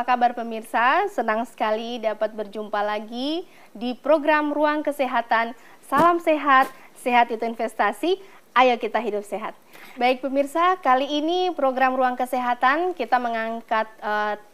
Apa kabar pemirsa? Senang sekali dapat berjumpa lagi di program Ruang Kesehatan. Salam sehat, sehat itu investasi, ayo kita hidup sehat. Baik pemirsa, kali ini program Ruang Kesehatan kita mengangkat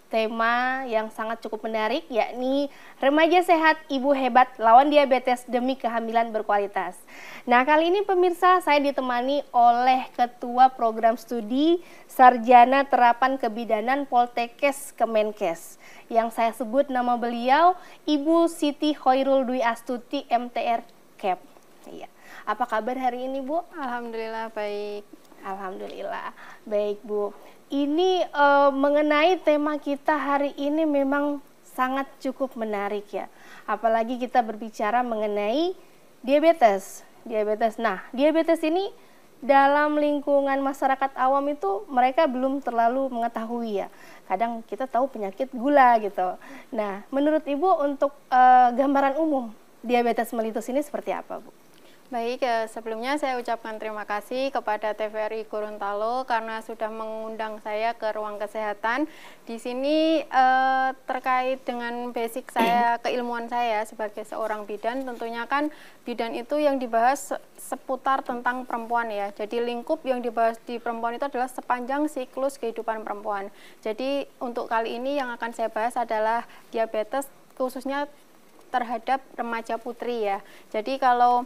tema yang sangat cukup menarik, yakni remaja sehat, ibu hebat, lawan diabetes demi kehamilan berkualitas. Nah, kali ini pemirsa saya ditemani oleh Ketua Program Studi Sarjana Terapan Kebidanan Poltekkes Kemenkes. Yang saya sebut nama beliau Ibu Siti Khoirul Dwi Astuti, MTR Kep. Iya. Apa kabar hari ini, Bu? Alhamdulillah baik. Alhamdulillah baik, Bu. Ini mengenai tema kita hari ini memang sangat cukup menarik ya. Apalagi kita berbicara mengenai diabetes. Nah, diabetes ini dalam lingkungan masyarakat awam itu mereka belum terlalu mengetahui ya. Kadang kita tahu penyakit gula gitu. Nah, menurut Ibu untuk gambaran umum diabetes mellitus ini seperti apa, Bu? Baik, sebelumnya saya ucapkan terima kasih kepada TVRI Gorontalo karena sudah mengundang saya ke Ruang Kesehatan. Di sini terkait dengan basic saya, keilmuan saya sebagai seorang bidan, tentunya kan bidan itu yang dibahas seputar tentang perempuan ya. Jadi lingkup yang dibahas di perempuan itu adalah sepanjang siklus kehidupan perempuan. Jadi untuk kali ini yang akan saya bahas adalah diabetes khususnya terhadap remaja putri ya. Jadi kalau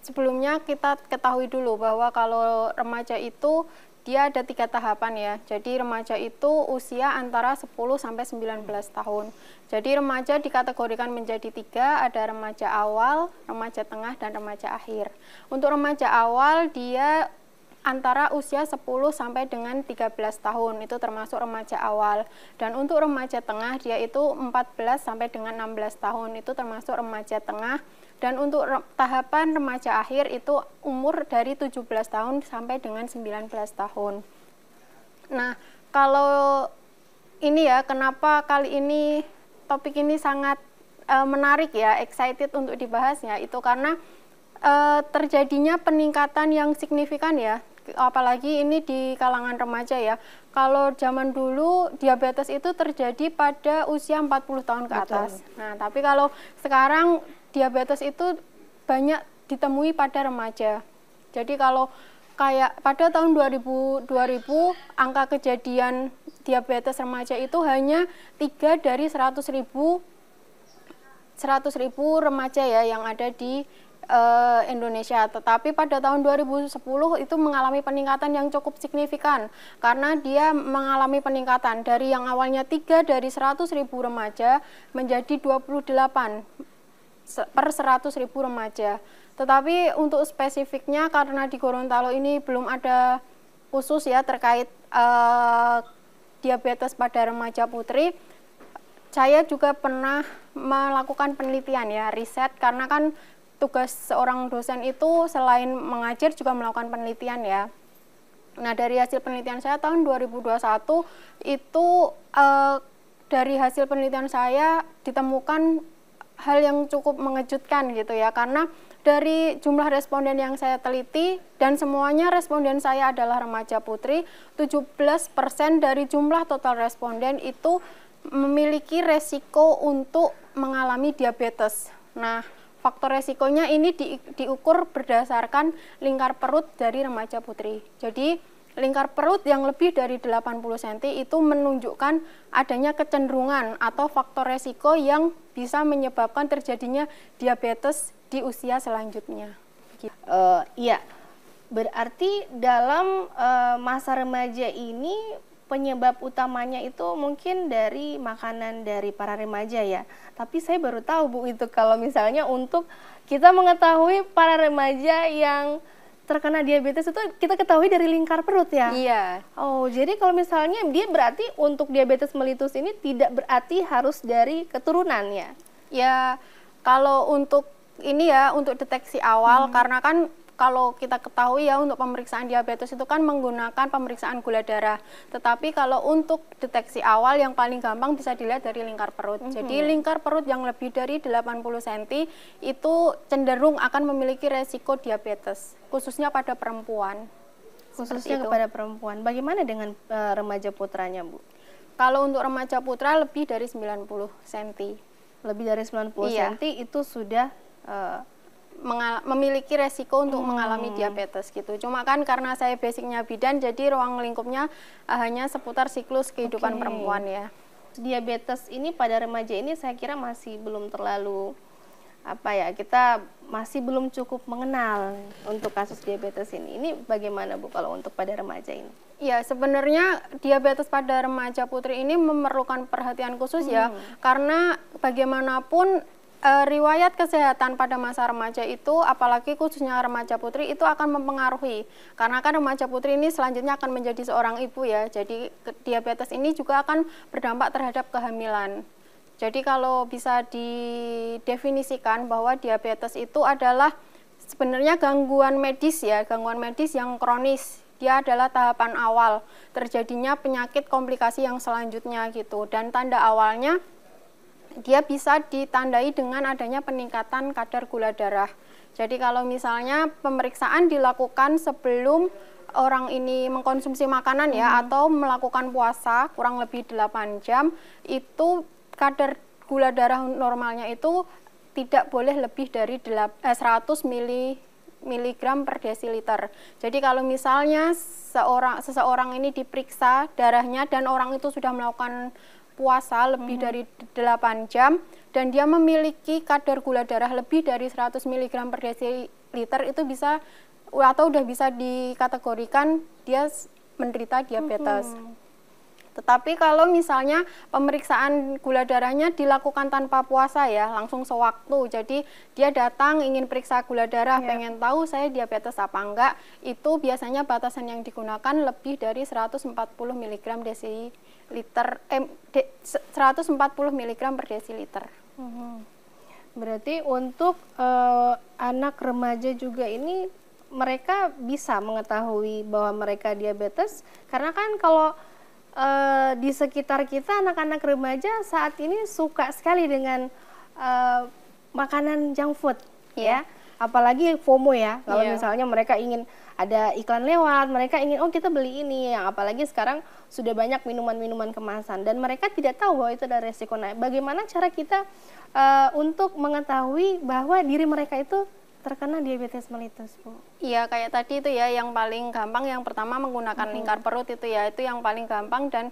sebelumnya kita ketahui dulu bahwa kalau remaja itu dia ada 3 tahapan ya. Jadi remaja itu usia antara 10 sampai 19 tahun. Jadi remaja dikategorikan menjadi 3, ada remaja awal, remaja tengah, dan remaja akhir. Untuk remaja awal dia antara usia 10 sampai dengan 13 tahun, itu termasuk remaja awal. Dan untuk remaja tengah dia itu 14 sampai dengan 16 tahun, itu termasuk remaja tengah. Dan untuk tahapan remaja akhir itu umur dari 17 tahun sampai dengan 19 tahun. Nah, kalau ini ya, kenapa kali ini topik ini sangat menarik ya, excited untuk dibahasnya, itu karena terjadinya peningkatan yang signifikan ya, apalagi ini di kalangan remaja ya. Kalau zaman dulu diabetes itu terjadi pada usia 40 tahun ke atas. Betul. Nah, tapi kalau sekarang diabetes itu banyak ditemui pada remaja. Jadi kalau kayak pada tahun 2000 angka kejadian diabetes remaja itu hanya 3 dari 100.000 remaja ya yang ada di Indonesia. Tetapi pada tahun 2010 itu mengalami peningkatan yang cukup signifikan karena dia mengalami peningkatan dari yang awalnya 3 dari 100.000 remaja menjadi 28 per 100.000 remaja. Tetapi untuk spesifiknya karena di Gorontalo ini belum ada khusus ya terkait diabetes pada remaja putri, saya juga pernah melakukan penelitian ya, riset, karena kan tugas seorang dosen itu selain mengajar juga melakukan penelitian ya. Nah, dari hasil penelitian saya tahun 2021 itu dari hasil penelitian saya ditemukan hal yang cukup mengejutkan gitu ya, karena dari jumlah responden yang saya teliti dan semuanya responden saya adalah remaja putri, 17% dari jumlah total responden itu memiliki resiko untuk mengalami diabetes. Nah, faktor resikonya ini diukur berdasarkan lingkar perut dari remaja putri. Jadi lingkar perut yang lebih dari 80 cm itu menunjukkan adanya kecenderungan atau faktor resiko yang bisa menyebabkan terjadinya diabetes di usia selanjutnya. Iya, berarti dalam masa remaja ini penyebab utamanya itu mungkin dari makanan dari para remaja ya. Tapi saya baru tahu Bu itu kalau misalnya untuk kita mengetahui para remaja yang terkena diabetes itu kita ketahui dari lingkar perut ya? Iya. Oh, jadi kalau misalnya dia berarti untuk diabetes mellitus ini tidak berarti harus dari keturunan ya? Ya, kalau untuk ini ya, untuk deteksi awal, karena kan kalau kita ketahui ya untuk pemeriksaan diabetes itu kan menggunakan pemeriksaan gula darah. Tetapi kalau untuk deteksi awal yang paling gampang bisa dilihat dari lingkar perut. Jadi lingkar perut yang lebih dari 80 cm itu cenderung akan memiliki resiko diabetes, khususnya pada perempuan. Khususnya kepada perempuan. Bagaimana dengan remaja putranya, Bu? Kalau untuk remaja putra lebih dari 90 cm. Lebih dari 90 Iya. cm itu sudah memiliki resiko untuk mengalami diabetes gitu. Cuma kan karena saya basicnya bidan, jadi ruang lingkupnya hanya seputar siklus kehidupan perempuan ya. Diabetes ini pada remaja ini saya kira masih belum terlalu kita masih belum cukup mengenal untuk kasus diabetes ini. Ini bagaimana Bu kalau untuk pada remaja ini? Ya, sebenarnya diabetes pada remaja putri ini memerlukan perhatian khusus ya, karena bagaimanapun riwayat kesehatan pada masa remaja itu, apalagi khususnya remaja putri, itu akan mempengaruhi. Karena kan remaja putri ini selanjutnya akan menjadi seorang ibu ya, jadi diabetes ini juga akan berdampak terhadap kehamilan. Jadi kalau bisa didefinisikan bahwa diabetes itu adalah sebenarnya gangguan medis ya, gangguan medis yang kronis. Dia adalah tahapan awal terjadinya penyakit komplikasi yang selanjutnya gitu. Dan tanda awalnya dia bisa ditandai dengan adanya peningkatan kadar gula darah. Jadi kalau misalnya pemeriksaan dilakukan sebelum orang ini mengkonsumsi makanan ya, atau melakukan puasa kurang lebih 8 jam, itu kadar gula darah normalnya itu tidak boleh lebih dari 100 miligram per desiliter. Jadi kalau misalnya seseorang ini diperiksa darahnya dan orang itu sudah melakukan puasa lebih dari 8 jam dan dia memiliki kadar gula darah lebih dari 100 mg per desiliter, itu bisa atau udah bisa dikategorikan dia menderita diabetes. Tetapi kalau misalnya pemeriksaan gula darahnya dilakukan tanpa puasa ya, langsung sewaktu, jadi dia datang ingin periksa gula darah, pengen tahu saya diabetes apa enggak, itu biasanya batasan yang digunakan lebih dari 140 mg desiliter, 140 mg per desiliter. Berarti untuk anak remaja juga ini mereka bisa mengetahui bahwa mereka diabetes, karena kan kalau di sekitar kita anak-anak remaja saat ini suka sekali dengan makanan junk food ya, apalagi FOMO ya, kalau misalnya mereka ingin ada iklan lewat, mereka ingin kita beli ini, yang apalagi sekarang sudah banyak minuman-minuman kemasan dan mereka tidak tahu bahwa itu ada resiko. Nah, bagaimana cara kita untuk mengetahui bahwa diri mereka itu terkena diabetes mellitus, Bu? Iya, kayak tadi itu ya, yang paling gampang yang pertama menggunakan lingkar perut itu ya, itu yang paling gampang dan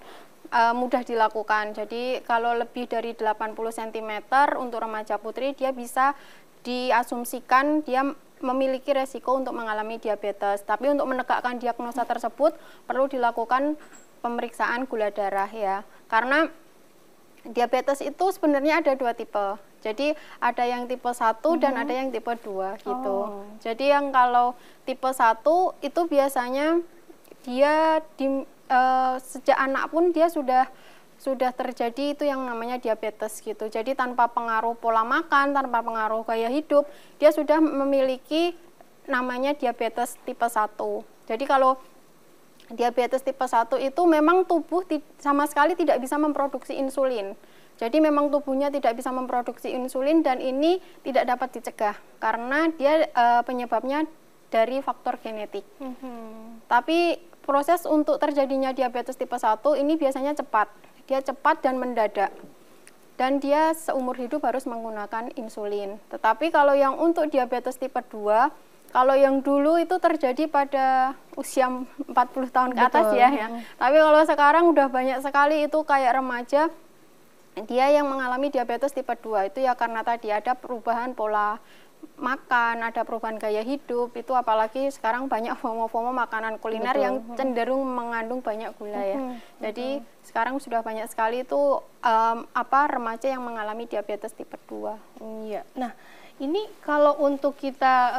mudah dilakukan. Jadi kalau lebih dari 80 cm untuk remaja putri, dia bisa diasumsikan dia memiliki resiko untuk mengalami diabetes. Tapi untuk menegakkan diagnosa tersebut perlu dilakukan pemeriksaan gula darah ya, karena diabetes itu sebenarnya ada 2 tipe. Jadi ada yang tipe 1 dan ada yang tipe 2 gitu. Jadi yang kalau tipe 1 itu biasanya dia sejak anak pun dia sudah terjadi itu yang namanya diabetes gitu. Jadi tanpa pengaruh pola makan, tanpa pengaruh gaya hidup, dia sudah memiliki namanya diabetes tipe 1. Jadi kalau diabetes tipe 1 itu memang tubuh sama sekali tidak bisa memproduksi insulin. Jadi memang tubuhnya tidak bisa memproduksi insulin dan ini tidak dapat dicegah karena dia penyebabnya dari faktor genetik. Tapi proses untuk terjadinya diabetes tipe 1 ini biasanya cepat. Dia cepat dan mendadak. Dan dia seumur hidup harus menggunakan insulin. Tetapi kalau yang untuk diabetes tipe 2, kalau yang dulu itu terjadi pada usia 40 tahun ke atas ya. Tapi kalau sekarang udah banyak sekali itu kayak remaja, dia yang mengalami diabetes tipe 2 itu ya karena tadi ada perubahan pola makan, ada perubahan gaya hidup, itu apalagi sekarang banyak FOMO-FOMO makanan kuliner yang cenderung mengandung banyak gula ya. Jadi sekarang sudah banyak sekali itu remaja yang mengalami diabetes tipe 2. Iya. Nah, ini kalau untuk kita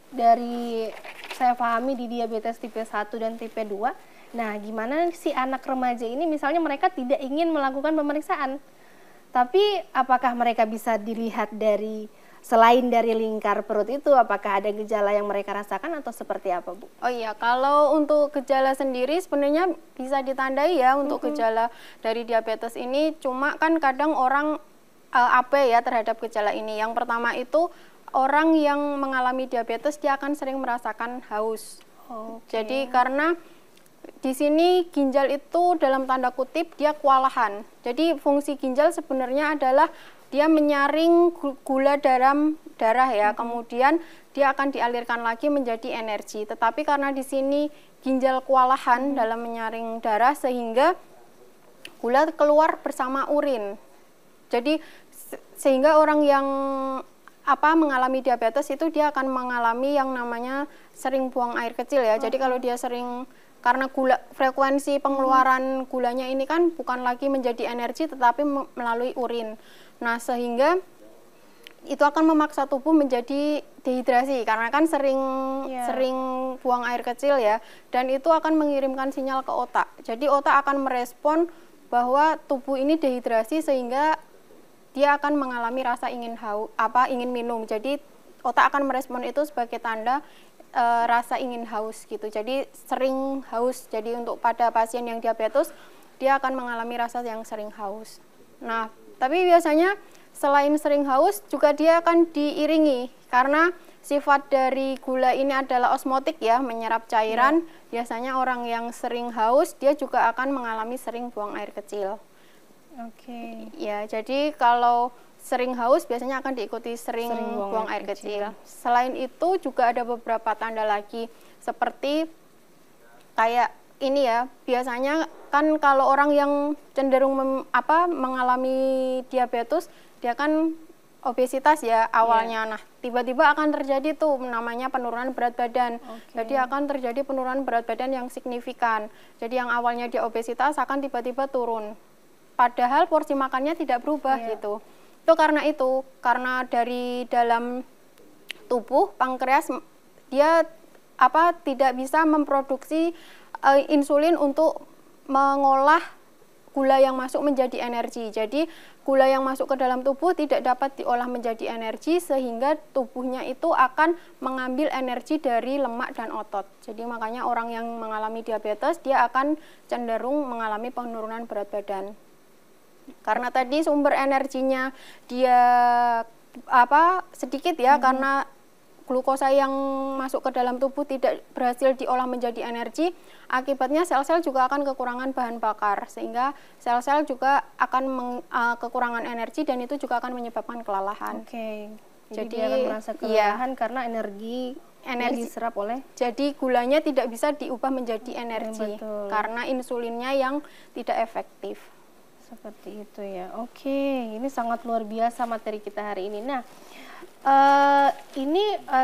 dari saya pahami di diabetes tipe 1 dan tipe 2, nah, gimana si anak remaja ini misalnya mereka tidak ingin melakukan pemeriksaan, tapi apakah mereka bisa dilihat dari selain dari lingkar perut itu, apakah ada gejala yang mereka rasakan atau seperti apa, Bu? Oh iya, kalau untuk gejala sendiri sebenarnya bisa ditandai ya untuk gejala dari diabetes ini, cuma kan kadang orang abai ya terhadap gejala ini. Yang pertama itu orang yang mengalami diabetes dia akan sering merasakan haus. Jadi karena Di sini ginjal itu dalam tanda kutip dia kewalahan. Jadi fungsi ginjal sebenarnya adalah dia menyaring gula dalam darah ya. Kemudian dia akan dialirkan lagi menjadi energi. Tetapi karena di sini ginjal kewalahan dalam menyaring darah sehingga gula keluar bersama urin. Jadi sehingga orang yang mengalami diabetes itu dia akan mengalami yang namanya sering buang air kecil ya. Jadi kalau dia sering, karena frekuensi pengeluaran gulanya ini kan bukan lagi menjadi energi tetapi melalui urin. Nah, sehingga itu akan memaksa tubuh menjadi dehidrasi karena kan sering buang air kecil ya, dan itu akan mengirimkan sinyal ke otak. Jadi otak akan merespon bahwa tubuh ini dehidrasi sehingga dia akan mengalami rasa ingin minum. Jadi otak akan merespon itu sebagai tanda rasa ingin haus gitu. Jadi sering haus. Jadi untuk pada pasien yang diabetes dia akan mengalami rasa yang sering haus. Nah, tapi biasanya selain sering haus juga dia akan diiringi karena sifat dari gula ini adalah osmotik ya, menyerap cairan. Biasanya orang yang sering haus dia juga akan mengalami sering buang air kecil. Oke. Ya, jadi kalau sering haus biasanya akan diikuti sering buang air kecil. Selain itu juga ada beberapa tanda lagi seperti kayak ini ya, biasanya kan kalau orang yang cenderung mengalami diabetes dia kan obesitas ya awalnya. Nah, tiba-tiba akan terjadi tuh namanya penurunan berat badan. Jadi akan terjadi penurunan berat badan yang signifikan. Jadi yang awalnya dia obesitas akan tiba-tiba turun. Padahal porsi makannya tidak berubah gitu. Itu karena dari dalam tubuh pankreas dia tidak bisa memproduksi insulin untuk mengolah gula yang masuk menjadi energi. Jadi gula yang masuk ke dalam tubuh tidak dapat diolah menjadi energi sehingga tubuhnya itu akan mengambil energi dari lemak dan otot. Jadi makanya orang yang mengalami diabetes dia akan cenderung mengalami penurunan berat badan. Karena tadi sumber energinya dia sedikit ya, karena glukosa yang masuk ke dalam tubuh tidak berhasil diolah menjadi energi, akibatnya sel-sel juga akan kekurangan bahan bakar, sehingga sel-sel juga akan kekurangan energi dan itu juga akan menyebabkan kelelahan. Jadi dia akan merasa kelelahan karena energi diserap oleh. Jadi gulanya tidak bisa diubah menjadi energi karena insulinnya yang tidak efektif. Seperti itu ya. Ini sangat luar biasa materi kita hari ini. Nah,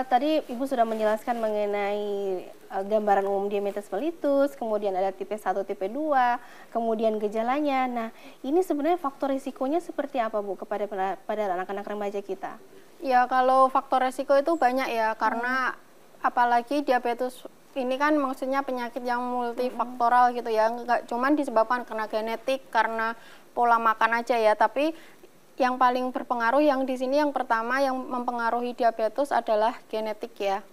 tadi Ibu sudah menjelaskan mengenai gambaran umum diabetes mellitus, kemudian ada tipe 1, tipe 2, kemudian gejalanya. Nah, ini sebenarnya faktor risikonya seperti apa Bu pada anak-anak remaja kita? Ya, kalau faktor risiko itu banyak ya, karena apalagi diabetes ini kan maksudnya penyakit yang multifaktoral gitu ya, nggak cuman disebabkan karena genetik, karena pola makan aja ya, tapi yang paling berpengaruh yang di sini yang pertama yang mempengaruhi diabetes adalah genetik ya.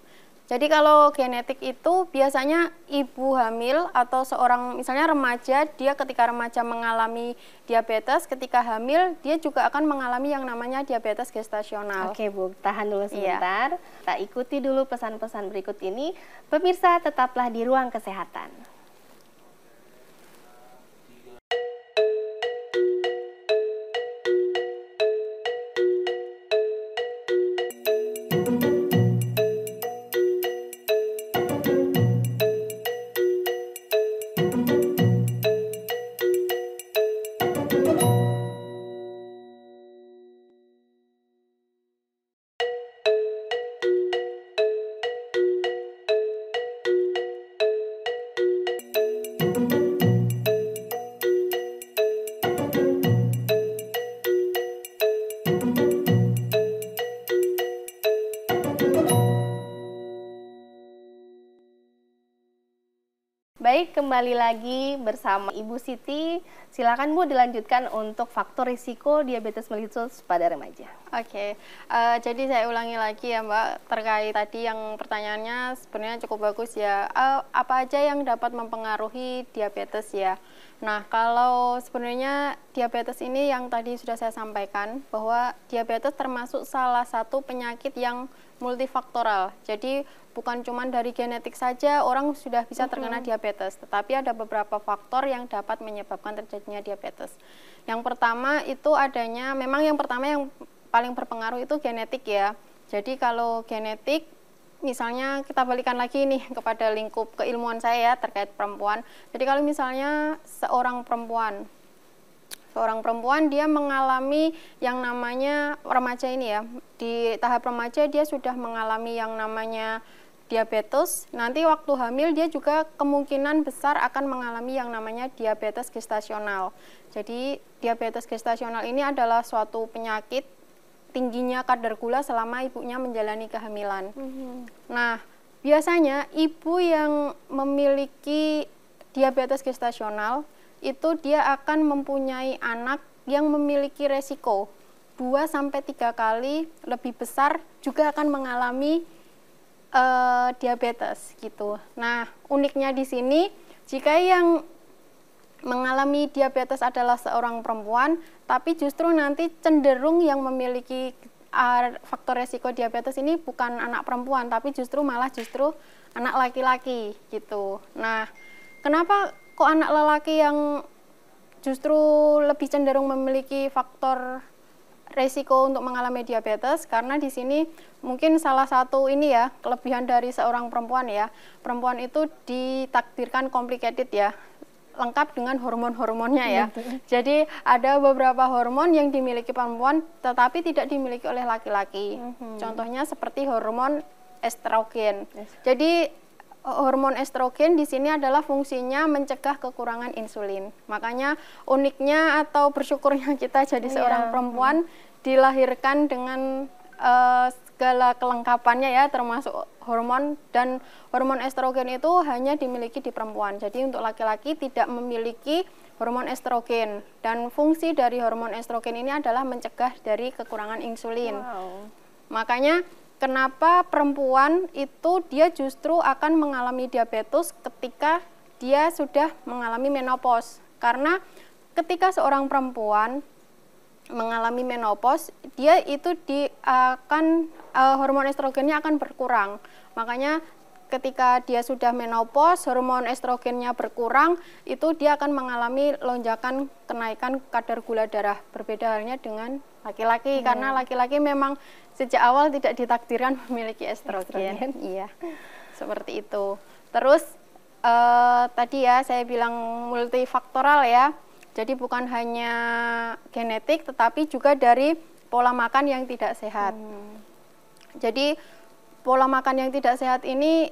Jadi kalau genetik itu biasanya ibu hamil atau seorang misalnya remaja, dia ketika remaja mengalami diabetes, ketika hamil dia juga akan mengalami yang namanya diabetes gestasional. Oke Bu, tahan dulu sebentar. Kita ikuti dulu pesan-pesan berikut ini. Pemirsa, tetaplah di Ruang Kesehatan. Baik, kembali lagi bersama Ibu Siti. Silakan Bu dilanjutkan untuk faktor risiko diabetes mellitus pada remaja. Jadi saya ulangi lagi ya Mbak, terkait tadi yang pertanyaannya sebenarnya cukup bagus ya. Apa aja yang dapat mempengaruhi diabetes ya? Nah, kalau sebenarnya diabetes ini yang tadi sudah saya sampaikan, bahwa diabetes termasuk salah satu penyakit yang multifaktoral. Jadi bukan cuma dari genetik saja orang sudah bisa terkena diabetes, tetapi ada beberapa faktor yang dapat menyebabkan terjadinya diabetes. Yang pertama itu adanya, memang yang pertama yang paling berpengaruh itu genetik ya. Jadi kalau genetik, misalnya kita balikan lagi nih kepada lingkup keilmuan saya ya, terkait perempuan. Jadi kalau misalnya seorang perempuan dia mengalami yang namanya remaja ini ya, di tahap remaja dia sudah mengalami yang namanya diabetes, nanti waktu hamil dia juga kemungkinan besar akan mengalami yang namanya diabetes gestasional. Jadi diabetes gestasional ini adalah suatu penyakit tingginya kadar gula selama ibunya menjalani kehamilan. Nah, biasanya ibu yang memiliki diabetes gestasional itu dia akan mempunyai anak yang memiliki resiko 2-3 kali lebih besar juga akan mengalami diabetes gitu. Nah, uniknya di sini jika yang mengalami diabetes adalah seorang perempuan, tapi justru nanti cenderung yang memiliki faktor resiko diabetes ini bukan anak perempuan, tapi justru anak laki-laki gitu. Nah, kenapa kok anak lelaki yang justru lebih cenderung memiliki faktor resiko untuk mengalami diabetes? Karena di sini mungkin salah satu ini ya, kelebihan dari seorang perempuan ya. Perempuan itu ditakdirkan complicated ya, lengkap dengan hormon-hormonnya ya. Jadi ada beberapa hormon yang dimiliki perempuan tetapi tidak dimiliki oleh laki-laki. Contohnya seperti hormon estrogen. Jadi hormon estrogen di sini adalah fungsinya mencegah kekurangan insulin. Makanya uniknya atau bersyukurnya kita jadi seorang perempuan dilahirkan dengan segala kelengkapannya ya, termasuk hormon, dan hormon estrogen itu hanya dimiliki di perempuan. Jadi untuk laki-laki tidak memiliki hormon estrogen, dan fungsi dari hormon estrogen ini adalah mencegah dari kekurangan insulin. Makanya kenapa perempuan itu dia justru akan mengalami diabetes ketika dia sudah mengalami menopause. Karena ketika seorang perempuan mengalami menopause, dia itu hormon estrogennya akan berkurang. Makanya ketika dia sudah menopause, hormon estrogennya berkurang, itu dia akan mengalami lonjakan kenaikan kadar gula darah. Berbeda halnya dengan laki-laki, karena laki-laki memang sejak awal tidak ditakdirkan memiliki estrogen. Iya, seperti itu. Terus tadi ya saya bilang multifaktoral ya. Jadi bukan hanya genetik, tetapi juga dari pola makan yang tidak sehat. Jadi pola makan yang tidak sehat ini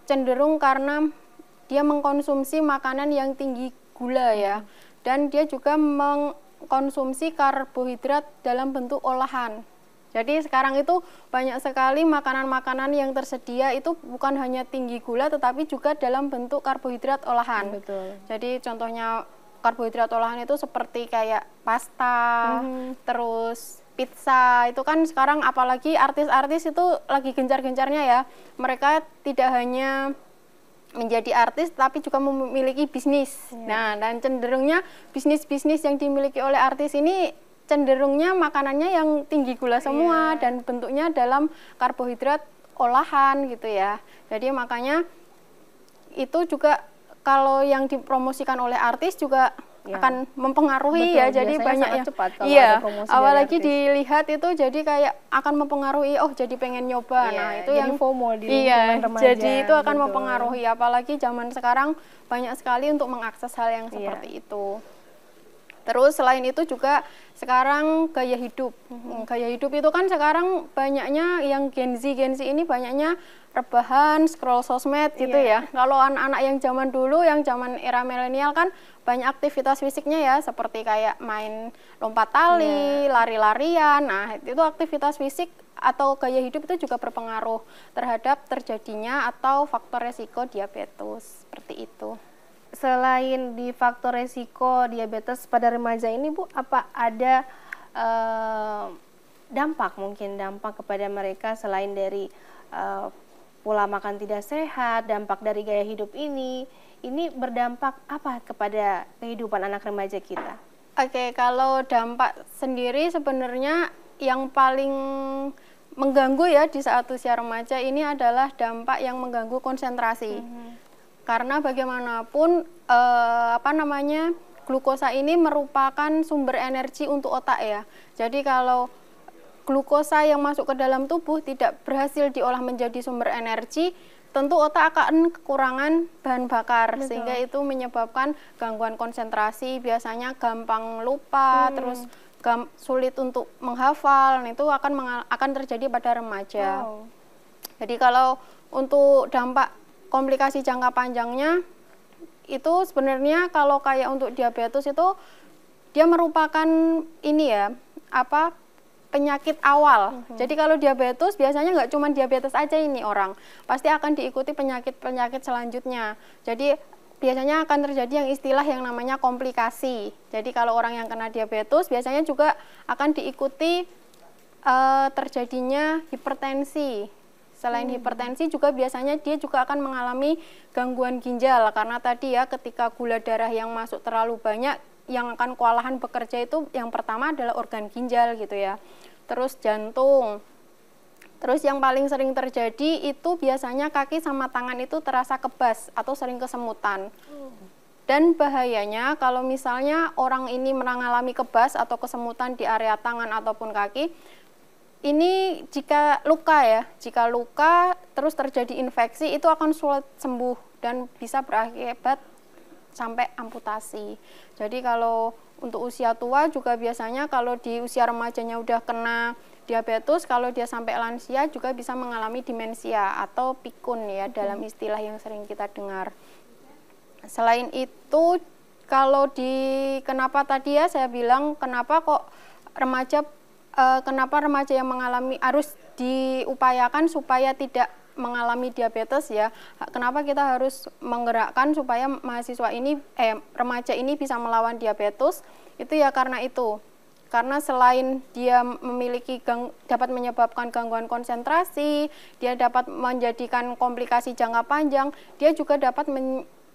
cenderung karena dia mengkonsumsi makanan yang tinggi gula ya. Dan dia juga mengkonsumsi karbohidrat dalam bentuk olahan. Jadi sekarang itu banyak sekali makanan-makanan yang tersedia itu bukan hanya tinggi gula, tetapi juga dalam bentuk karbohidrat olahan. Betul. Jadi contohnya karbohidrat olahan itu seperti kayak pasta, terus pizza. Itu kan sekarang apalagi artis-artis itu lagi gencar-gencarnya ya. Mereka tidak hanya menjadi artis tapi juga memiliki bisnis. Nah, dan cenderungnya bisnis-bisnis yang dimiliki oleh artis ini cenderungnya makanannya yang tinggi gula semua dan bentuknya dalam karbohidrat olahan gitu ya. Jadi makanya itu juga kalau yang dipromosikan oleh artis juga akan mempengaruhi. Betul, ya. Jadi banyak yang cepat kalau ada promosi apalagi dilihat itu jadi kayak akan mempengaruhi, oh jadi pengen nyoba. Nah, itu yang FOMO di remaja. Jadi itu akan mempengaruhi, apalagi zaman sekarang banyak sekali untuk mengakses hal yang seperti itu. Terus selain itu juga sekarang gaya hidup. Gaya hidup itu kan sekarang banyaknya yang Gen Z ini banyaknya rebahan, scroll sosmed gitu ya. Kalau anak-anak yang zaman dulu, yang zaman era milenial kan banyak aktivitas fisiknya ya, seperti kayak main lompat tali, lari-larian. Nah, itu aktivitas fisik atau gaya hidup itu juga berpengaruh terhadap terjadinya atau faktor resiko diabetes, seperti itu. Selain di faktor resiko diabetes pada remaja ini Bu, apa ada dampak kepada mereka selain dari pola makan tidak sehat, dampak dari gaya hidup ini berdampak apa kepada kehidupan anak remaja kita? Oke, kalau dampak sendiri sebenarnya yang paling mengganggu ya di saat usia remaja ini adalah dampak yang mengganggu konsentrasi. Karena bagaimanapun glukosa ini merupakan sumber energi untuk otak ya. Jadi kalau glukosa yang masuk ke dalam tubuh tidak berhasil diolah menjadi sumber energi, tentu otak akan kekurangan bahan bakar. Betul. Sehingga itu menyebabkan gangguan konsentrasi, biasanya gampang lupa, terus sulit untuk menghafal. Nah, itu akan terjadi pada remaja. Wow. Jadi kalau untuk dampak komplikasi jangka panjangnya itu sebenarnya kalau kayak untuk diabetes itu dia merupakan ini ya, penyakit awal. Jadi kalau diabetes biasanya nggak cuma diabetes aja ini orang, pasti akan diikuti penyakit-penyakit selanjutnya. Jadi biasanya akan terjadi yang istilah yang namanya komplikasi. Jadi kalau orang yang kena diabetes biasanya juga akan diikuti terjadinya hipertensi. Selain hipertensi juga biasanya dia juga akan mengalami gangguan ginjal, karena tadi ya ketika gula darah yang masuk terlalu banyak, yang akan kewalahan bekerja itu yang pertama adalah organ ginjal gitu ya. Terus jantung. Terus yang paling sering terjadi itu biasanya kaki sama tangan itu terasa kebas atau sering kesemutan. Dan bahayanya kalau misalnya orang ini mengalami kebas atau kesemutan di area tangan ataupun kaki, ini jika luka terus terjadi infeksi itu akan sulit sembuh dan bisa berakibat sampai amputasi. Jadi kalau untuk usia tua juga biasanya kalau di usia remajanya udah kena diabetes, kalau dia sampai lansia juga bisa mengalami demensia atau pikun ya dalam istilah yang sering kita dengar. Selain itu kalau kenapa tadi ya saya bilang kenapa remaja yang mengalami harus diupayakan supaya tidak mengalami diabetes ya. Kenapa kita harus menggerakkan supaya remaja ini bisa melawan diabetes? Itu ya karena itu. Karena selain dia dapat menyebabkan gangguan konsentrasi, dia dapat menjadikan komplikasi jangka panjang, dia juga dapat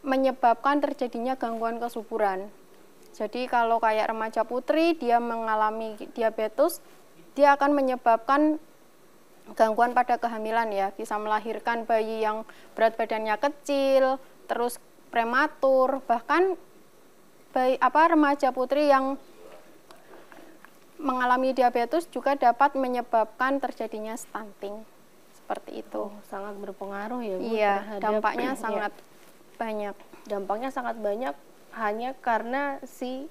menyebabkan terjadinya gangguan kesuburan. Jadi kalau kayak remaja putri dia mengalami diabetes, dia akan menyebabkan gangguan pada kehamilan ya, bisa melahirkan bayi yang berat badannya kecil, terus prematur, bahkan remaja putri yang mengalami diabetes juga dapat menyebabkan terjadinya stunting. Seperti itu. Sangat berpengaruh ya, Bu. Iya, dampaknya sangat banyak. Dampaknya sangat banyak hanya karena si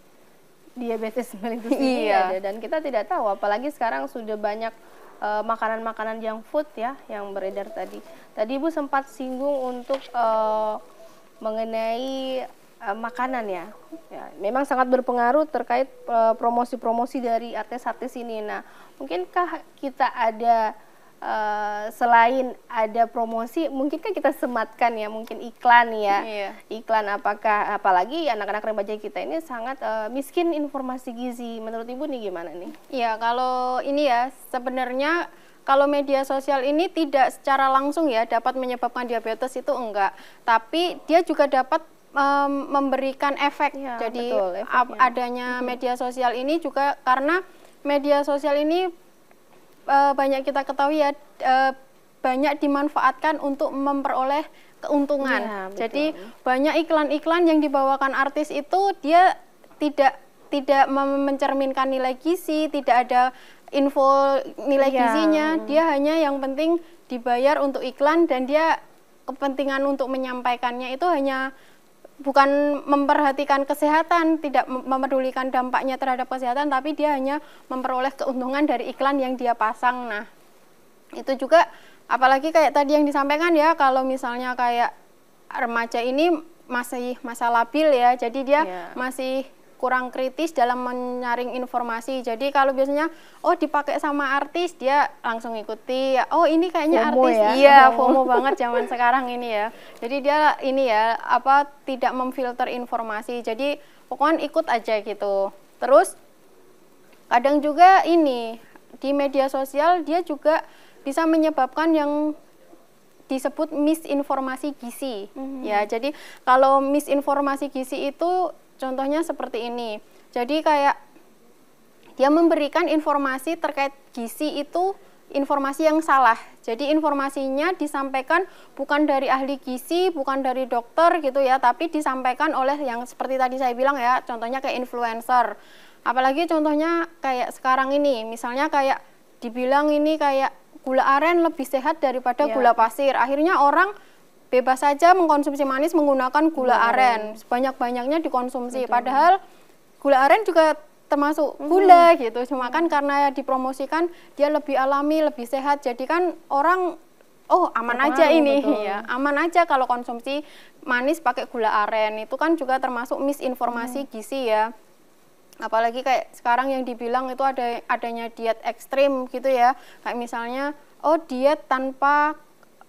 diabetes mellitus ini ada, dan kita tidak tahu, apalagi sekarang sudah banyak makanan-makanan junk food ya yang beredar tadi. Tadi Ibu sempat singgung untuk mengenai makanan ya. Memang sangat berpengaruh terkait promosi-promosi dari artis-artis ini. Nah, mungkinkah kita ada selain ada promosi, mungkinkah kita sematkan ya, mungkin iklan ya, iklan apalagi anak-anak remaja kita ini sangat miskin informasi gizi. Menurut Ibu nih gimana nih? Iya, kalau ini ya sebenarnya kalau media sosial ini tidak secara langsung ya dapat menyebabkan diabetes itu enggak, tapi dia juga dapat memberikan efek. Ya, jadi betul, adanya media sosial ini juga karena media sosial ini banyak kita ketahui ya banyak dimanfaatkan untuk memperoleh keuntungan. Ya, jadi banyak iklan-iklan yang dibawakan artis itu dia tidak mencerminkan nilai gizi, tidak ada info nilai gizinya, dia hanya yang penting dibayar untuk iklan dan dia kepentingan untuk menyampaikannya itu hanya bukan memperhatikan kesehatan, tidak memedulikan dampaknya terhadap kesehatan, tapi dia hanya memperoleh keuntungan dari iklan yang dia pasang. Nah, itu juga apalagi kayak tadi yang disampaikan ya, kalau misalnya kayak remaja ini masih masa labil ya, jadi dia masih kurang kritis dalam menyaring informasi. Jadi kalau biasanya dipakai sama artis, dia langsung ikuti. Oh, ini kayaknya FOMO artis. Ya? Iya, FOMO banget zaman sekarang ini ya. Jadi dia ini ya tidak memfilter informasi. Jadi pokoknya ikut aja gitu. Terus kadang juga ini di media sosial dia juga bisa menyebabkan yang disebut misinformasi gizi. Ya, jadi kalau misinformasi gizi itu contohnya seperti ini. Jadi kayak dia memberikan informasi terkait gizi itu informasi yang salah. Jadi informasinya disampaikan bukan dari ahli gizi, bukan dari dokter gitu ya, tapi disampaikan oleh yang seperti tadi saya bilang ya, contohnya kayak influencer. Apalagi contohnya kayak sekarang ini, misalnya kayak dibilang ini kayak gula aren lebih sehat daripada gula pasir. Akhirnya orang bebas saja mengkonsumsi manis menggunakan gula aren, sebanyak-banyaknya dikonsumsi. Padahal gula aren juga termasuk gula gitu, cuma kan karena dipromosikan dia lebih alami, lebih sehat, jadi kan orang oh aman aja ini ya, aman aja kalau konsumsi manis pakai gula aren. Itu kan juga termasuk misinformasi gizi ya. Apalagi kayak sekarang yang dibilang itu adanya diet ekstrim gitu ya, kayak misalnya oh diet tanpa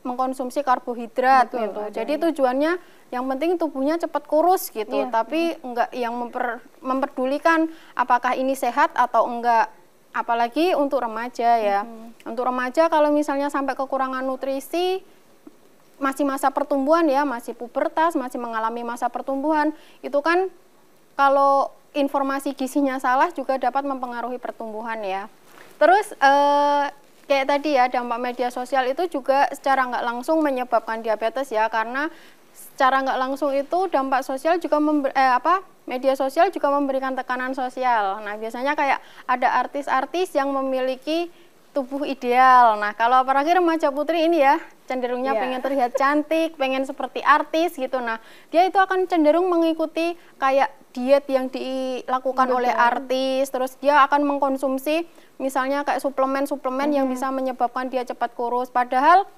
mengkonsumsi karbohidrat gitu. Jadi tujuannya yang penting tubuhnya cepat kurus gitu, tapi enggak yang memperdulikan apakah ini sehat atau enggak. Apalagi untuk remaja ya. Untuk remaja kalau misalnya sampai kekurangan nutrisi, masih masa pertumbuhan ya, masih pubertas, masih mengalami masa pertumbuhan, itu kan kalau informasi gizinya salah juga dapat mempengaruhi pertumbuhan ya. Terus kayak tadi ya, dampak media sosial itu juga secara nggak langsung menyebabkan diabetes ya, karena secara nggak langsung itu dampak sosial juga media sosial juga memberikan tekanan sosial. Nah biasanya kayak ada artis-artis yang memiliki tubuh ideal. Nah kalau apalagi remaja putri ini ya cenderungnya pengen terlihat cantik, pengen seperti artis gitu. Nah dia itu akan cenderung mengikuti kayak diet yang dilakukan oleh artis, terus dia akan mengkonsumsi misalnya kayak suplemen-suplemen yang bisa menyebabkan dia cepat kurus. Padahal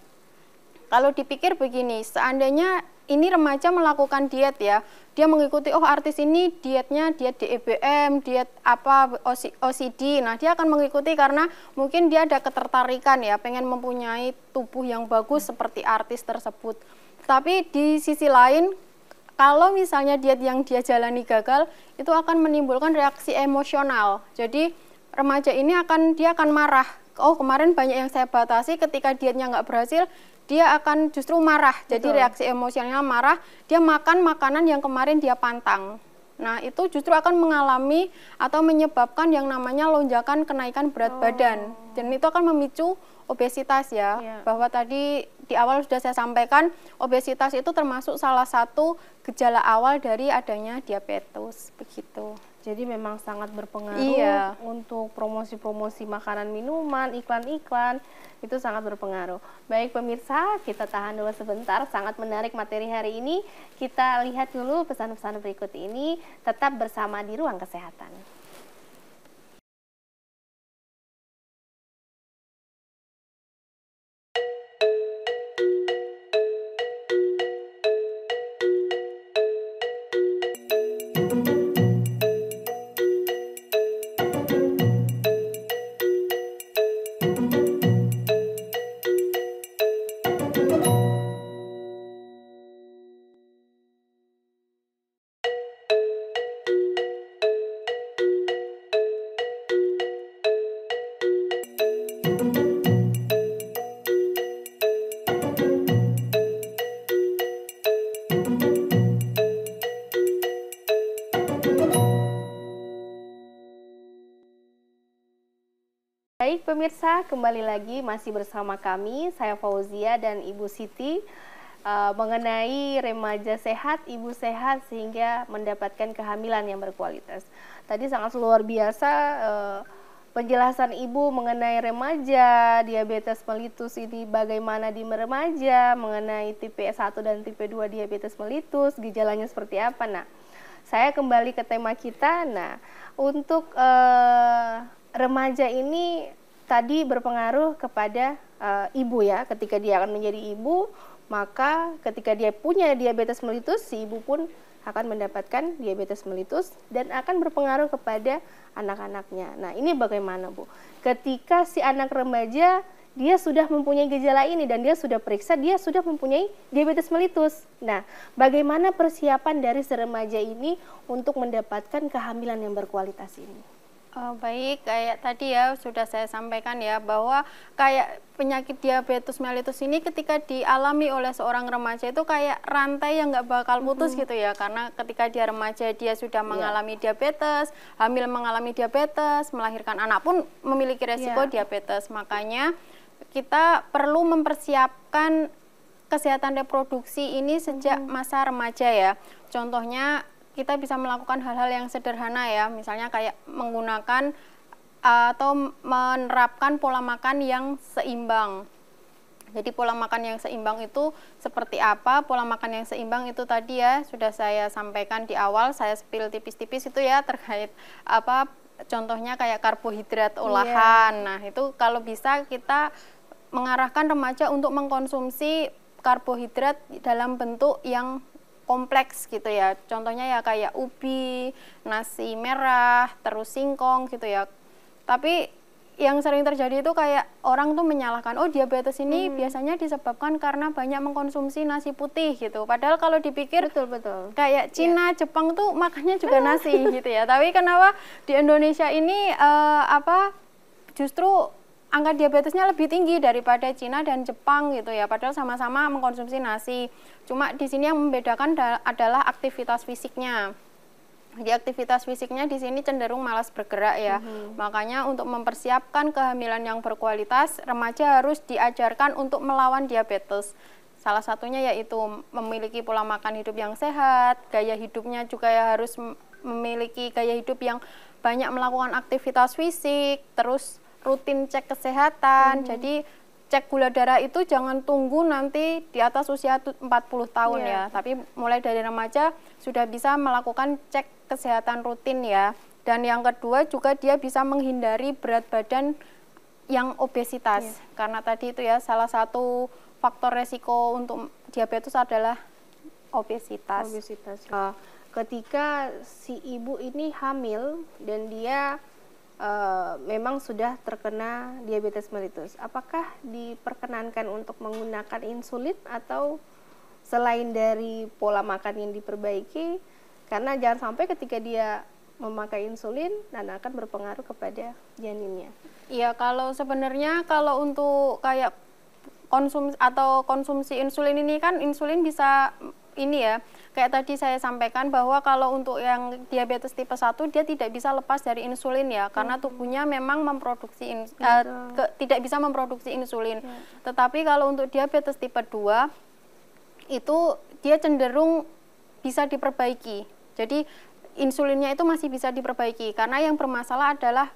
kalau dipikir begini, seandainya ini remaja melakukan diet ya, dia mengikuti oh artis ini dietnya diet DEBM, diet apa OCD. Nah dia akan mengikuti karena mungkin dia ada ketertarikan ya, pengen mempunyai tubuh yang bagus seperti artis tersebut. Tapi di sisi lain, kalau misalnya diet yang dia jalani gagal, itu akan menimbulkan reaksi emosional. Jadi remaja ini dia akan marah. Oh kemarin banyak yang saya batasi, ketika dietnya nggak berhasil, dia akan justru marah. Jadi reaksi emosionalnya marah, dia makan makanan yang kemarin dia pantang. Nah itu justru akan mengalami atau menyebabkan yang namanya lonjakan kenaikan berat badan. Dan itu akan memicu obesitas ya. Bahwa tadi di awal sudah saya sampaikan, obesitas itu termasuk salah satu gejala awal dari adanya diabetes, begitu. Jadi memang sangat berpengaruh untuk promosi-promosi makanan minuman, iklan-iklan, itu sangat berpengaruh. Baik pemirsa, kita tahan dulu sebentar, sangat menarik materi hari ini. Kita lihat dulu pesan-pesan berikut ini, tetap bersama di Ruang Kesehatan. Baik pemirsa, kembali lagi masih bersama kami, saya Fauzia dan Ibu Siti, mengenai remaja sehat, ibu sehat sehingga mendapatkan kehamilan yang berkualitas. Tadi sangat luar biasa penjelasan Ibu mengenai remaja, diabetes mellitus ini bagaimana di remaja, mengenai tipe 1 dan tipe 2 diabetes mellitus, gejalanya seperti apa. Nah, saya kembali ke tema kita. Nah, untuk remaja ini tadi berpengaruh kepada ibu ya, ketika dia akan menjadi ibu, maka ketika dia punya diabetes mellitus, si ibu pun akan mendapatkan diabetes mellitus dan akan berpengaruh kepada anak-anaknya. Nah ini bagaimana Bu? Ketika si anak remaja dia sudah mempunyai gejala ini dan dia sudah periksa, dia sudah mempunyai diabetes mellitus. Nah bagaimana persiapan dari si remaja ini untuk mendapatkan kehamilan yang berkualitas ini? Baik, kayak tadi ya sudah saya sampaikan ya bahwa kayak penyakit diabetes mellitus ini ketika dialami oleh seorang remaja itu kayak rantai yang nggak bakal putus gitu ya, karena ketika dia remaja dia sudah mengalami diabetes, hamil mengalami diabetes, melahirkan anak pun memiliki resiko diabetes. Makanya kita perlu mempersiapkan kesehatan reproduksi ini sejak masa remaja ya. Contohnya kita bisa melakukan hal-hal yang sederhana ya, misalnya kayak menggunakan atau menerapkan pola makan yang seimbang. Jadi pola makan yang seimbang itu seperti apa? Pola makan yang seimbang itu tadi ya sudah saya sampaikan di awal, saya spill tipis-tipis itu ya terkait apa, contohnya kayak karbohidrat olahan. Nah itu kalau bisa kita mengarahkan remaja untuk mengkonsumsi karbohidrat dalam bentuk yang kompleks gitu ya, contohnya ya kayak ubi, nasi merah, terus singkong gitu ya. Tapi yang sering terjadi itu kayak orang tuh menyalahkan, oh diabetes ini biasanya disebabkan karena banyak mengkonsumsi nasi putih gitu. Padahal kalau dipikir Betul. kayak Cina, Jepang tuh makannya juga nasi gitu ya. Tapi kenapa di Indonesia ini justru angka diabetesnya lebih tinggi daripada Cina dan Jepang gitu ya, padahal sama-sama mengkonsumsi nasi. Cuma di sini yang membedakan adalah aktivitas fisiknya. Jadi aktivitas fisiknya di sini cenderung malas bergerak ya. Makanya untuk mempersiapkan kehamilan yang berkualitas, remaja harus diajarkan untuk melawan diabetes. Salah satunya yaitu memiliki pola makan hidup yang sehat, gaya hidupnya juga ya harus memiliki gaya hidup yang banyak melakukan aktivitas fisik, terus rutin cek kesehatan. Jadi cek gula darah itu jangan tunggu nanti di atas usia 40 tahun ya, tapi mulai dari remaja sudah bisa melakukan cek kesehatan rutin ya. Dan yang kedua juga dia bisa menghindari berat badan yang obesitas, karena tadi itu ya salah satu faktor resiko untuk diabetes adalah obesitas. Ketika si ibu ini hamil dan dia memang sudah terkena diabetes mellitus, apakah diperkenankan untuk menggunakan insulin atau selain dari pola makan yang diperbaiki? Karena jangan sampai ketika dia memakai insulin dan akan berpengaruh kepada janinnya. Iya, kalau sebenarnya kalau untuk kayak konsumsi insulin ini kan insulin bisa ini ya, kayak tadi saya sampaikan bahwa kalau untuk yang diabetes tipe 1 dia tidak bisa lepas dari insulin ya, karena tubuhnya memang memproduksi tidak bisa memproduksi insulin. Tetapi kalau untuk diabetes tipe 2 itu dia cenderung bisa diperbaiki. Jadi insulinnya itu masih bisa diperbaiki, karena yang bermasalah adalah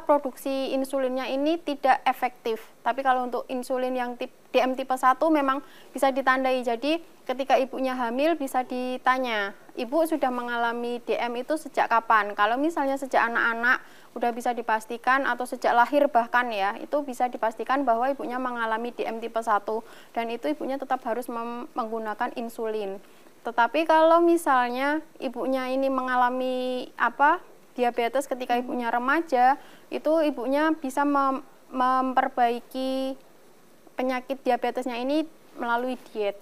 produksi insulinnya ini tidak efektif. Tapi kalau untuk insulin yang DM tipe 1 memang bisa ditandai. Jadi ketika ibunya hamil bisa ditanya, ibu sudah mengalami DM itu sejak kapan? Kalau misalnya sejak anak-anak udah bisa dipastikan, atau sejak lahir bahkan ya, itu bisa dipastikan bahwa ibunya mengalami DM tipe 1 dan itu ibunya tetap harus menggunakan insulin. Tetapi kalau misalnya ibunya ini mengalami diabetes ketika ibunya remaja, itu ibunya bisa memperbaiki penyakit diabetesnya ini melalui diet.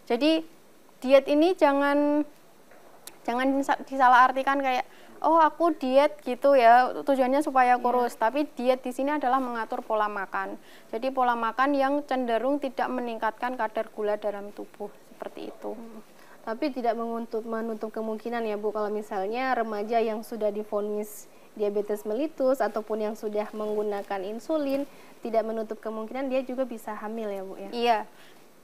Jadi diet ini jangan disalahartikan kayak oh aku diet gitu ya, tujuannya supaya kurus. Tapi diet di sini adalah mengatur pola makan. Jadi pola makan yang cenderung tidak meningkatkan kadar gula dalam tubuh, seperti itu. Tapi tidak menutup kemungkinan ya Bu, kalau misalnya remaja yang sudah divonis diabetes mellitus ataupun yang sudah menggunakan insulin, tidak menutup kemungkinan dia juga bisa hamil ya Bu ya? Iya.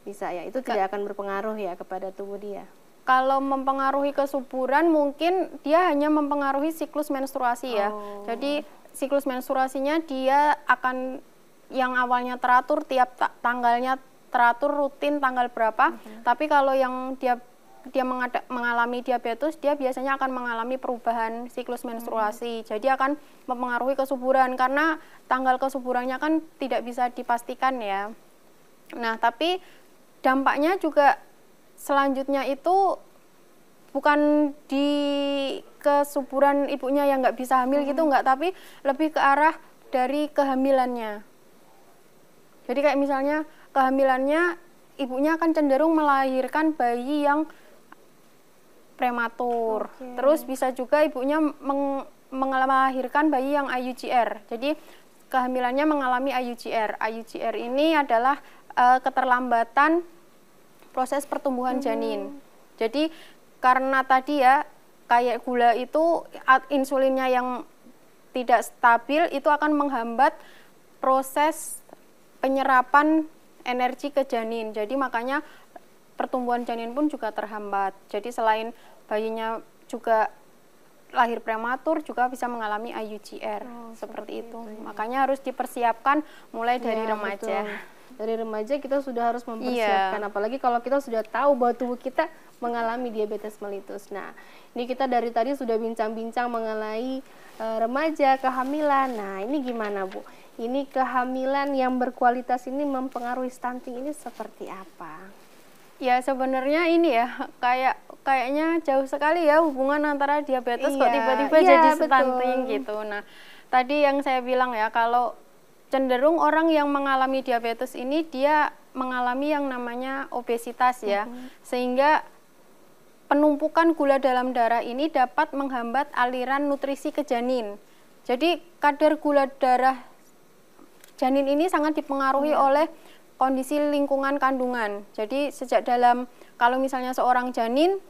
Bisa ya, itu tidak akan berpengaruh ya kepada tubuh dia? Kalau mempengaruhi kesuburan mungkin dia hanya mempengaruhi siklus menstruasi ya. Jadi siklus menstruasinya dia akan yang awalnya teratur tiap tanggalnya teratur rutin tanggal berapa. Tapi kalau yang dia mengalami diabetes, dia biasanya akan mengalami perubahan siklus menstruasi. Jadi akan mempengaruhi kesuburan karena tanggal kesuburannya kan tidak bisa dipastikan ya. Nah, tapi dampaknya juga selanjutnya itu bukan di kesuburan ibunya yang nggak bisa hamil gitu, nggak, tapi lebih ke arah dari kehamilannya. Jadi kayak misalnya kehamilannya ibunya akan cenderung melahirkan bayi yang prematur. Terus bisa juga ibunya melahirkan bayi yang IUGR. Jadi kehamilannya mengalami IUGR. IUGR ini adalah keterlambatan proses pertumbuhan janin. Jadi karena tadi ya kayak gula itu insulinnya yang tidak stabil itu akan menghambat proses penyerapan energi ke janin. Jadi makanya pertumbuhan janin pun juga terhambat. Jadi selain bayinya juga lahir prematur juga bisa mengalami IUGR seperti itu. Ya. Makanya harus dipersiapkan mulai dari remaja. Betul. Dari remaja kita sudah harus mempersiapkan, apalagi kalau kita sudah tahu bahwa tubuh kita mengalami diabetes mellitus. Nah, ini kita dari tadi sudah bincang-bincang mengenai remaja, kehamilan. Nah, ini gimana Bu? Ini kehamilan yang berkualitas ini mempengaruhi stunting ini seperti apa? Ya sebenarnya ini ya kayaknya jauh sekali ya hubungan antara diabetes kok tiba-tiba jadi stunting gitu. Nah tadi yang saya bilang ya kalau cenderung orang yang mengalami diabetes ini dia mengalami yang namanya obesitas ya, sehingga penumpukan gula dalam darah ini dapat menghambat aliran nutrisi ke janin. Jadi kadar gula darah janin ini sangat dipengaruhi oleh kondisi lingkungan kandungan. Jadi sejak kalau misalnya seorang janin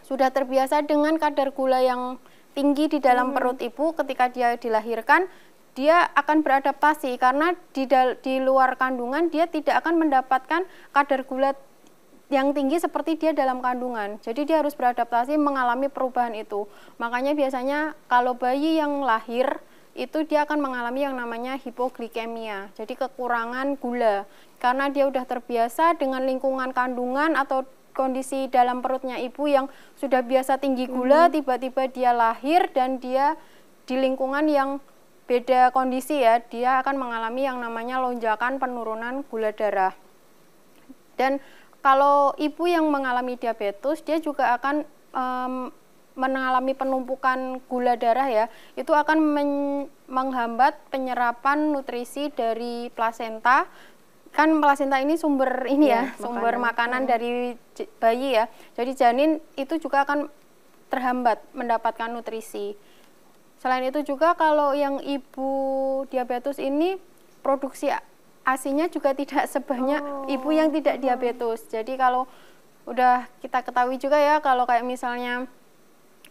sudah terbiasa dengan kadar gula yang tinggi di dalam perut ibu, ketika dia dilahirkan, dia akan beradaptasi karena di luar kandungan dia tidak akan mendapatkan kadar gula yang tinggi seperti dia dalam kandungan. Jadi dia harus beradaptasi mengalami perubahan itu. Makanya biasanya kalau bayi yang lahir itu dia akan mengalami yang namanya hipoglikemia, jadi kekurangan gula. Karena dia udah terbiasa dengan lingkungan kandungan atau kondisi dalam perutnya ibu yang sudah biasa tinggi gula, tiba-tiba dia lahir dan dia di lingkungan yang beda kondisi ya, dia akan mengalami yang namanya lonjakan penurunan gula darah. Dan kalau ibu yang mengalami diabetes, dia juga akan mengalami penumpukan gula darah ya, itu akan menghambat penyerapan nutrisi dari plasenta. Kan plasenta ini sumber ini ya, sumber makanan dari bayi ya. Jadi janin itu juga akan terhambat mendapatkan nutrisi. Selain itu juga kalau yang ibu diabetes ini produksi ASI-nya juga tidak sebanyak ibu yang tidak diabetes. Jadi kalau udah kita ketahui juga ya kalau kayak misalnya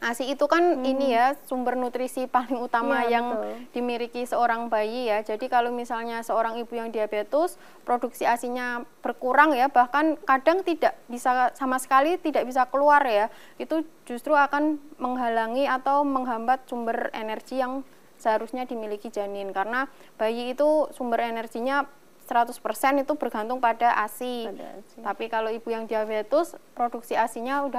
ASI itu kan ini ya sumber nutrisi paling utama yang dimiliki seorang bayi ya. Jadi kalau misalnya seorang ibu yang diabetes, produksi ASI-nya berkurang ya, bahkan kadang tidak bisa sama sekali tidak bisa keluar ya. Itu justru akan menghalangi atau menghambat sumber energi yang seharusnya dimiliki janin. Karena bayi itu sumber energinya 100% itu bergantung pada ASI. Tapi kalau ibu yang diabetes, produksi ASI-nya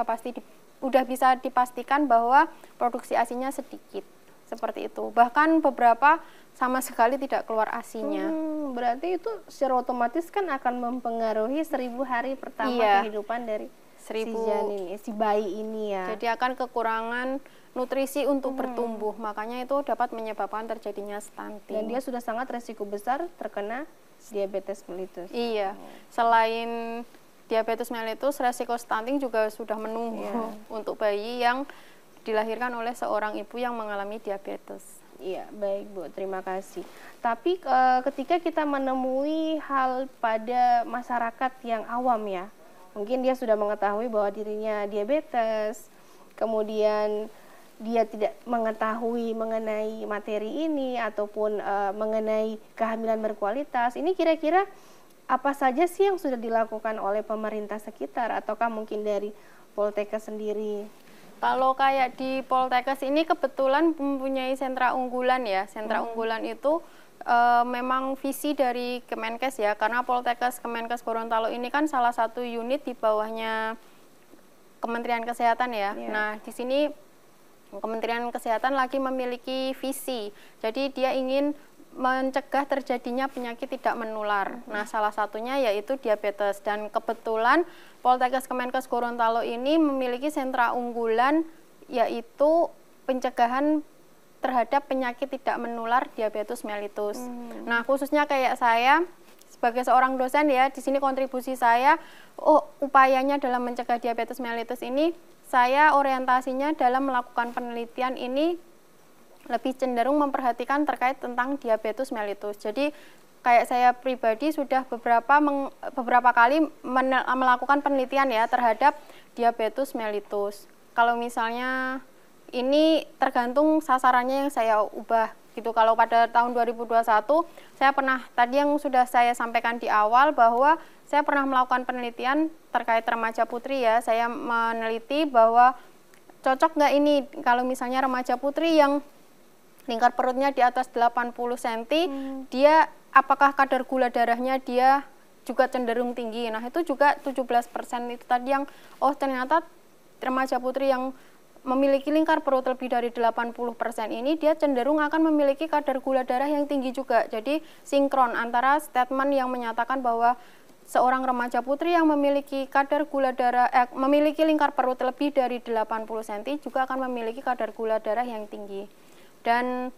udah bisa dipastikan bahwa produksi ASI-nya sedikit, seperti itu. Bahkan beberapa sama sekali tidak keluar ASI-nya. Berarti itu secara otomatis kan akan mempengaruhi 1000 hari pertama kehidupan dari si janin, si bayi ini ya. Jadi akan kekurangan nutrisi untuk bertumbuh, makanya itu dapat menyebabkan terjadinya stunting. Dan dia sudah sangat resiko besar terkena diabetes mellitus. Iya, selain diabetes mellitus, resiko stunting juga sudah menunggu untuk bayi yang dilahirkan oleh seorang ibu yang mengalami diabetes. Iya, baik Bu, terima kasih. Tapi ketika kita menemui hal pada masyarakat yang awam ya, mungkin dia sudah mengetahui bahwa dirinya diabetes, kemudian dia tidak mengetahui mengenai materi ini ataupun mengenai kehamilan berkualitas, ini kira-kira apa saja sih yang sudah dilakukan oleh pemerintah sekitar ataukah mungkin dari Poltekkes sendiri? Kalau kayak di Poltekkes ini kebetulan mempunyai sentra unggulan ya. Sentra unggulan itu memang visi dari Kemenkes ya, karena Poltekkes Kemenkes Gorontalo ini kan salah satu unit di bawahnya Kementerian Kesehatan ya. Nah, di sini Kementerian Kesehatan lagi memiliki visi. Jadi dia ingin mencegah terjadinya penyakit tidak menular. Nah, salah satunya yaitu diabetes. Dan kebetulan Poltekkes Kemenkes Gorontalo ini memiliki sentra unggulan yaitu pencegahan terhadap penyakit tidak menular diabetes mellitus. Nah, khususnya kayak saya sebagai seorang dosen ya, di sini kontribusi saya upayanya dalam mencegah diabetes mellitus ini, saya orientasinya dalam melakukan penelitian ini lebih cenderung memperhatikan terkait tentang diabetes mellitus. Jadi kayak saya pribadi sudah beberapa kali melakukan penelitian ya terhadap diabetes mellitus. Kalau misalnya ini tergantung sasarannya yang saya ubah gitu. Kalau pada tahun 2021 saya pernah, tadi yang sudah saya sampaikan di awal bahwa saya pernah melakukan penelitian terkait remaja putri ya. Saya meneliti bahwa cocok nggak ini kalau misalnya remaja putri yang lingkar perutnya di atas 80 cm, dia apakah kadar gula darahnya dia juga cenderung tinggi. Nah itu juga 17% itu tadi yang, oh ternyata remaja putri yang memiliki lingkar perut lebih dari 80% ini dia cenderung akan memiliki kadar gula darah yang tinggi juga. Jadi sinkron antara statement yang menyatakan bahwa seorang remaja putri yang memiliki kadar gula darah memiliki lingkar perut lebih dari 80 cm juga akan memiliki kadar gula darah yang tinggi. Dan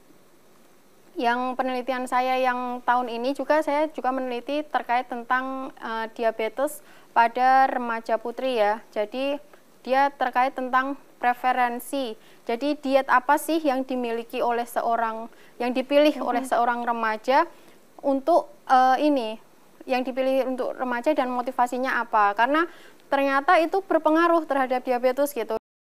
yang penelitian saya yang tahun ini juga saya juga meneliti terkait tentang diabetes pada remaja putri ya. Jadi dia terkait tentang preferensi. Jadi diet apa sih yang dimiliki oleh seorang, yang dipilih oleh seorang remaja untuk yang dipilih untuk remaja dan motivasinya apa? Karena ternyata itu berpengaruh terhadap diabetes gitu.